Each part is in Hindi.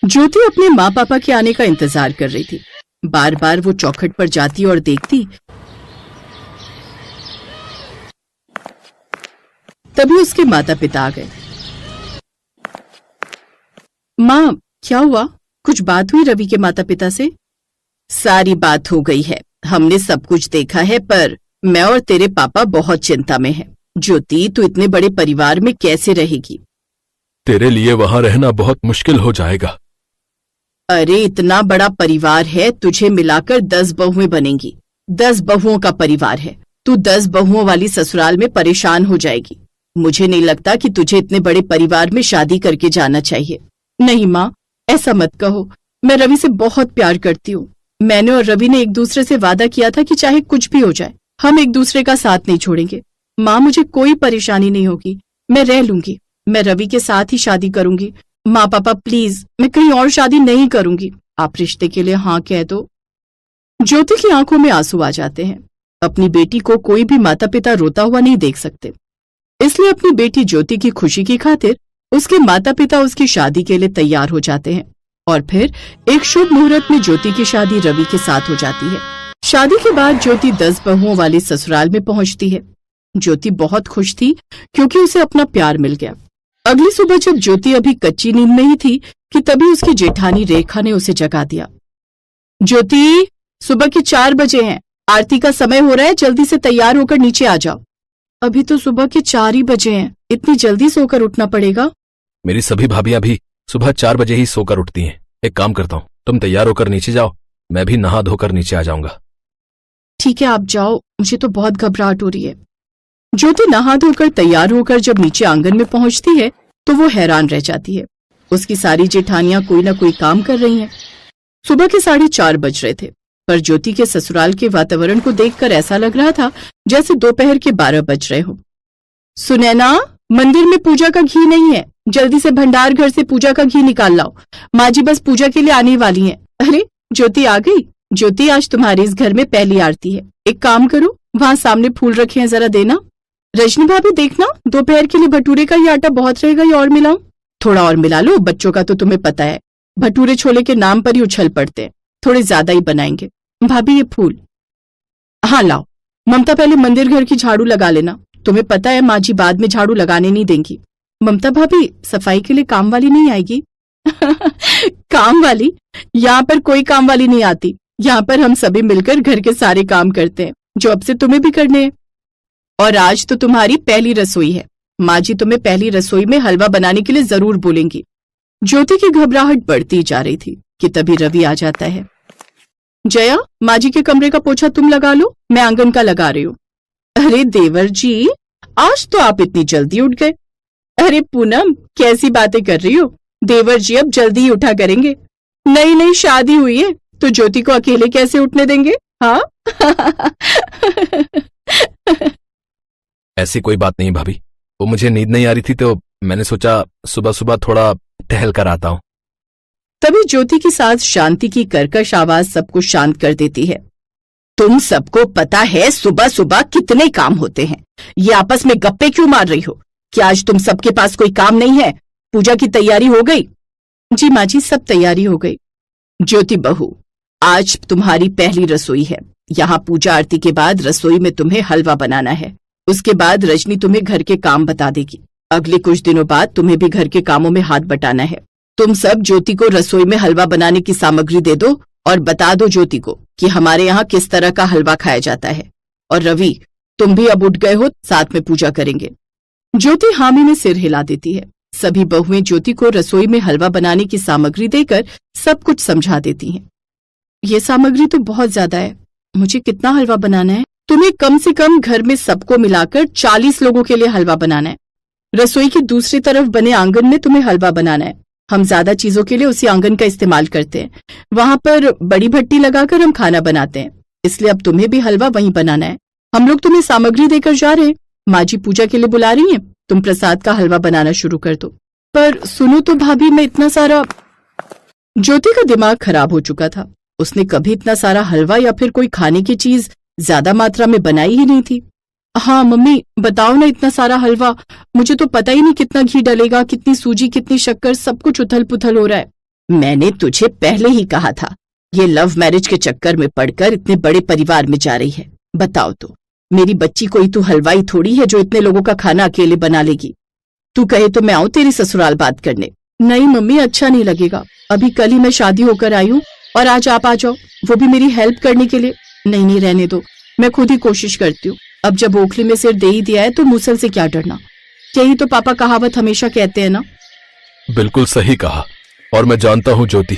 ज्योति अपने माँ पापा के आने का इंतजार कर रही थी। बार बार वो चौखट पर जाती और देखती। तभी उसके माता पिता आ गए। माँ, क्या हुआ? कुछ बात हुई रवि के माता पिता से? सारी बात हो गई है, हमने सब कुछ देखा है, पर मैं और तेरे पापा बहुत चिंता में हैं। ज्योति, तू इतने बड़े परिवार में कैसे रहेगी? तेरे लिए वहां रहना बहुत मुश्किल हो जाएगा। अरे इतना बड़ा परिवार है, तुझे मिलाकर 10 बहुएं बनेंगी। 10 बहुओं का परिवार है, तू 10 बहुओं वाली ससुराल में परेशान हो जाएगी। मुझे नहीं लगता कि तुझे इतने बड़े परिवार में शादी करके जाना चाहिए। नहीं माँ, ऐसा मत कहो, मैं रवि से बहुत प्यार करती हूँ। मैंने और रवि ने एक दूसरे से वादा किया था कि चाहे कुछ भी हो जाए, हम एक दूसरे का साथ नहीं छोड़ेंगे। माँ, मुझे कोई परेशानी नहीं होगी, मैं रह लूंगी। मैं रवि के साथ ही शादी करूंगी। माँ पापा प्लीज, मैं कहीं और शादी नहीं करूंगी। आप रिश्ते के लिए हाँ कह दो। ज्योति की आंखों में आंसू आ जाते हैं। अपनी बेटी को कोई भी माता पिता रोता हुआ नहीं देख सकते, इसलिए अपनी बेटी ज्योति की खुशी की खातिर उसके माता पिता उसकी शादी के लिए तैयार हो जाते हैं। और फिर एक शुभ मुहूर्त में ज्योति की शादी रवि के साथ हो जाती है। शादी के बाद ज्योति 10 बहुओं वाले ससुराल में पहुंचती है। ज्योति बहुत खुश थी क्योंकि उसे अपना प्यार मिल गया। अगली सुबह जब ज्योति अभी कच्ची नींद में ही थी कि तभी उसकी जेठानी रेखा ने उसे जगा दिया। ज्योति, सुबह के 4 बजे हैं, आरती का समय हो रहा है, जल्दी से तैयार होकर नीचे आ जाओ। अभी तो सुबह के 4 ही बजे हैं, इतनी जल्दी सोकर उठना पड़ेगा? मेरी सभी भाभियां भी सुबह 4 बजे ही सोकर उठती हैं। एक काम करता हूँ, तुम तैयार होकर नीचे जाओ, मैं भी नहा धोकर नीचे आ जाऊंगा। ठीक है, आप जाओ, मुझे तो बहुत घबराहट हो रही है। ज्योति नहा धोकर तैयार होकर जब नीचे आंगन में पहुंचती है तो वो हैरान रह जाती है। उसकी सारी जेठानियां कोई ना कोई काम कर रही हैं। सुबह के 4:30 बज रहे थे, पर ज्योति के ससुराल के वातावरण को देखकर ऐसा लग रहा था जैसे दोपहर के 12 बज रहे हो। सुनैना, मंदिर में पूजा का घी नहीं है, जल्दी से भंडार घर से पूजा का घी निकाल लाओ। माँ जी बस पूजा के लिए आने वाली हैं। अरे ज्योति आ गई। ज्योति, आज तुम्हारे इस घर में पहली आरती है। एक काम करो, वहां सामने फूल रखे हैं, जरा देना। रजनी भाभी देखना, दोपहर के लिए भटूरे का ये आटा बहुत रहेगा, ये और मिलाऊं? थोड़ा और मिला लो, बच्चों का तो तुम्हें पता है, भटूरे छोले के नाम पर ही उछल पड़ते हैं, थोड़े ज्यादा ही बनाएंगे। भाभी ये फूल। हाँ लाओ। ममता, पहले मंदिर घर की झाड़ू लगा लेना, तुम्हें पता है माँ जी बाद में झाड़ू लगाने नहीं देंगी। ममता भाभी, सफाई के लिए काम वाली नहीं आएगी? काम वाली? यहाँ पर कोई काम वाली नहीं आती। यहाँ पर हम सभी मिलकर घर के सारे काम करते हैं, जो अब से तुम्हें भी करने हैं। और आज तो तुम्हारी पहली रसोई है, माँ जी तुम्हें पहली रसोई में हलवा बनाने के लिए जरूर बोलेंगी। ज्योति की घबराहट बढ़ती जा रही थी कि तभी रवि आ जाता है। जया, माँ जी के कमरे का पोछा तुम लगा लो, मैं आंगन का लगा रही हूँ। अरे देवर जी, आज तो आप इतनी जल्दी उठ गए। अरे पूनम, कैसी बातें कर रही हो? देवर जी अब जल्दी ही उठा करेंगे। नई नई शादी हुई है तो ज्योति को अकेले कैसे उठने देंगे? हाँ। ऐसी कोई बात नहीं भाभी, वो मुझे नींद नहीं आ रही थी तो मैंने सोचा सुबह सुबह थोड़ा टहल कर आता हूँ। तभी ज्योति की सास शांति की कर्कश आवाज सबको शांत कर देती है। तुम सबको पता है सुबह सुबह कितने काम होते हैं, ये आपस में गप्पे क्यों मार रही हो? क्या आज तुम सबके पास कोई काम नहीं है? पूजा की तैयारी हो गई? जी माँ जी, सब तैयारी हो गई। ज्योति बहू, आज तुम्हारी पहली रसोई है। यहाँ पूजा आरती के बाद रसोई में तुम्हें हलवा बनाना है। उसके बाद रजनी तुम्हें घर के काम बता देगी। अगले कुछ दिनों बाद तुम्हें भी घर के कामों में हाथ बटाना है। तुम सब ज्योति को रसोई में हलवा बनाने की सामग्री दे दो और बता दो ज्योति को कि हमारे यहाँ किस तरह का हलवा खाया जाता है। और रवि, तुम भी अब उठ गए हो, साथ में पूजा करेंगे। ज्योति हामी में सिर हिला देती है। सभी बहुएं ज्योति को रसोई में हलवा बनाने की सामग्री देकर सब कुछ समझा देती हैं। ये सामग्री तो बहुत ज्यादा है, मुझे कितना हलवा बनाना है? तुम्हें कम से कम घर में सबको मिलाकर 40 लोगों के लिए हलवा बनाना है। रसोई की दूसरी तरफ बने आंगन में तुम्हें हलवा बनाना है। हम ज्यादा चीजों के लिए उसी आंगन का इस्तेमाल करते हैं, वहां पर बड़ी भट्टी लगाकर हम खाना बनाते हैं, इसलिए अब तुम्हें भी हलवा वहीं बनाना है। हम लोग तुम्हें सामग्री देकर जा रहे हैं, माँ जी पूजा के लिए बुला रही हैं, तुम प्रसाद का हलवा बनाना शुरू कर दो। पर सुनो तो भाभी, मैं इतना सारा। ज्योति का दिमाग खराब हो चुका था, उसने कभी इतना सारा हलवा या फिर कोई खाने की चीज ज्यादा मात्रा में बनाई ही नहीं थी। हाँ मम्मी, बताओ ना, इतना सारा हलवा, मुझे तो पता ही नहीं कितना घी डलेगा, कितनी सूजी, कितनी शक्कर, सब कुछ उथल पुथल हो रहा है। मैंने तुझे पहले ही कहा था, ये लव मैरिज के चक्कर में पड़कर इतने बड़े परिवार में जा रही है। बताओ तो, मेरी बच्ची कोई तू हलवाई थोड़ी है जो इतने लोगों का खाना अकेले बना लेगी। तू कहे तो मैं आऊं तेरी ससुराल बात करने। नहीं मम्मी, अच्छा नहीं लगेगा। अभी कल ही मैं शादी होकर आई हूँ और आज आप आ जाओ, वो भी मेरी हेल्प करने के लिए। नहीं नहीं, रहने दो, मैं खुद ही कोशिश करती हूँ। अब जब ओखली में सिर दे ही दिया है तो मूसल से क्या डरना। यही तो पापा कहावत हमेशा कहते हैं ना। बिल्कुल सही कहा। और मैं जानता हूं ज्योति,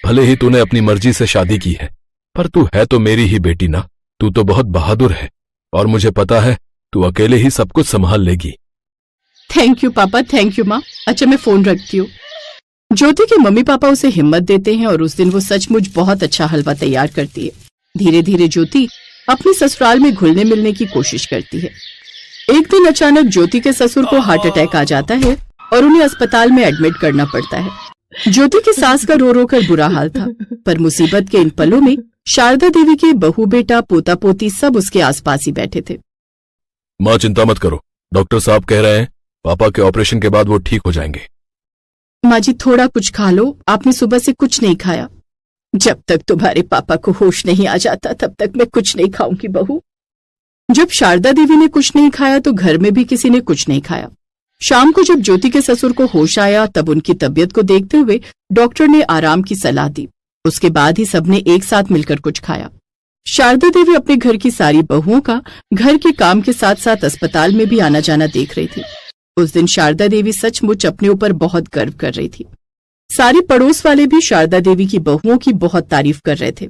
भले ही तूने अपनी मर्जी से शादी की है, पर तू है तो मेरी ही बेटी ना। तू तो बहुत बहादुर है और मुझे पता है तू अकेले ही सब कुछ संभाल लेगी। थैंक यू पापा, थैंक यू माँ। अच्छा, मैं फोन रखती हूँ। ज्योति के मम्मी पापा उसे हिम्मत देते हैं और उस दिन वो सचमुच बहुत अच्छा हलवा तैयार करती है। धीरे धीरे ज्योति अपने ससुराल में घुलने मिलने की कोशिश करती है। एक दिन अचानक ज्योति के ससुर को हार्ट अटैक आ जाता है और उन्हें अस्पताल में एडमिट करना पड़ता है। ज्योति की सास का रो रो कर बुरा हाल था, पर मुसीबत के इन पलों में शारदा देवी के बहू बेटा पोता पोती सब उसके आसपास ही बैठे थे। माँ चिंता मत करो, डॉक्टर साहब कह रहे हैं पापा के ऑपरेशन के बाद वो ठीक हो जाएंगे। माँ जी थोड़ा कुछ खा लो, आपने सुबह से कुछ नहीं खाया। जब तक तुम्हारे पापा को होश नहीं आ जाता तब तक मैं कुछ नहीं खाऊंगी बहू। जब शारदा देवी ने कुछ नहीं खाया तो घर में भी किसी ने कुछ नहीं खाया। शाम को जब ज्योति के ससुर को होश आया तब उनकी तबीयत को देखते हुए डॉक्टर ने आराम की सलाह दी। उसके बाद ही सबने एक साथ मिलकर कुछ खाया। शारदा देवी अपने घर की सारी बहुओं का घर के काम के साथ साथ अस्पताल में भी आना जाना देख रही थी। उस दिन शारदा देवी सचमुच अपने ऊपर बहुत गर्व कर रही थी। सारे पड़ोस वाले भी शारदा देवी की बहुओं की बहुत तारीफ कर रहे थे।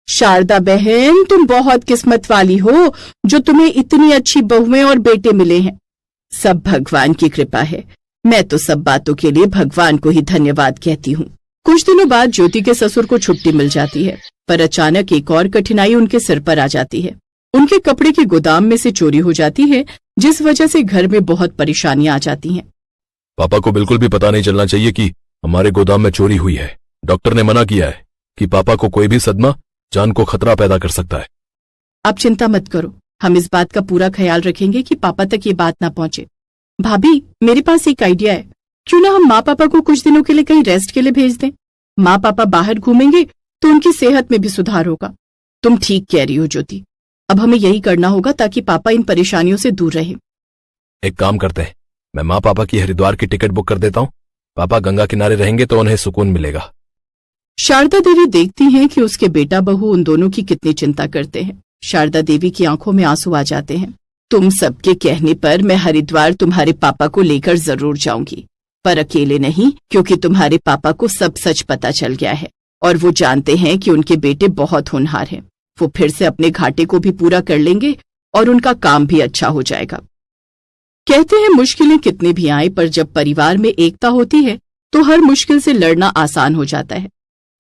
शारदा बहन, तुम बहुत किस्मत वाली हो जो तुम्हें इतनी अच्छी बहुएं और बेटे मिले हैं। सब भगवान की कृपा है। मैं तो सब बातों के लिए भगवान को ही धन्यवाद कहती हूँ। कुछ दिनों बाद ज्योति के ससुर को छुट्टी मिल जाती है, पर अचानक एक और कठिनाई उनके सिर पर आ जाती है। उनके कपड़े के गोदाम में से चोरी हो जाती है, जिस वजह से घर में बहुत परेशानियां आ जाती हैं। पापा को बिल्कुल भी पता नहीं चलना चाहिए कि हमारे गोदाम में चोरी हुई है। डॉक्टर ने मना किया है कि पापा को कोई भी सदमा जान को खतरा पैदा कर सकता है। आप चिंता मत करो, हम इस बात का पूरा ख्याल रखेंगे कि पापा तक ये बात ना पहुंचे। भाभी, मेरे पास एक आइडिया है। क्यों ना हम माँ पापा को कुछ दिनों के लिए कहीं रेस्ट के लिए भेज दें। माँ पापा बाहर घूमेंगे तो उनकी सेहत में भी सुधार होगा। तुम ठीक कह रही हो ज्योति, अब हमें यही करना होगा ताकि पापा इन परेशानियों से दूर रहे। एक काम करते हैं, मैं माँ पापा की हरिद्वार की टिकट बुक कर देता हूँ। पापा गंगा किनारे रहेंगे तो उन्हें सुकून मिलेगा। शारदा देवी देखती हैं कि उसके बेटा बहू उन दोनों की कितनी चिंता करते हैं। शारदा देवी की आंखों में आंसू आ जाते हैं। तुम सबके कहने पर मैं हरिद्वार तुम्हारे पापा को लेकर जरूर जाऊंगी, पर अकेले नहीं, क्योंकि तुम्हारे पापा को सब सच पता चल गया है और वो जानते हैं कि उनके बेटे बहुत होनहार हैं। वो फिर से अपने घाटे को भी पूरा कर लेंगे और उनका काम भी अच्छा हो जाएगा। कहते हैं मुश्किलें कितनी भी आए, पर जब परिवार में एकता होती है तो हर मुश्किल से लड़ना आसान हो जाता है।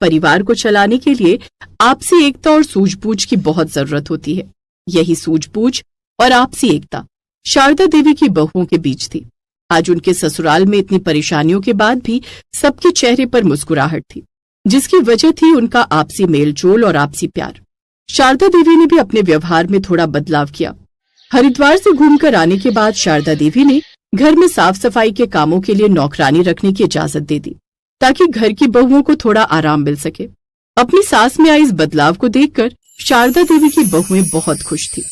परिवार को चलाने के लिए आपसी एकता और सूझबूझ की बहुत जरूरत होती है। यही सूझबूझ और आपसी एकता शारदा देवी की बहुओं के बीच थी। आज उनके ससुराल में इतनी परेशानियों के बाद भी सबके चेहरे पर मुस्कुराहट थी, जिसकी वजह थी उनका आपसी मेलजोल और आपसी प्यार। शारदा देवी ने भी अपने व्यवहार में थोड़ा बदलाव किया। हरिद्वार से घूमकर आने के बाद शारदा देवी ने घर में साफ सफाई के कामों के लिए नौकरानी रखने की इजाजत दे दी, ताकि घर की बहुओं को थोड़ा आराम मिल सके। अपनी सास में आए इस बदलाव को देखकर शारदा देवी की बहुएं बहुत खुश थी।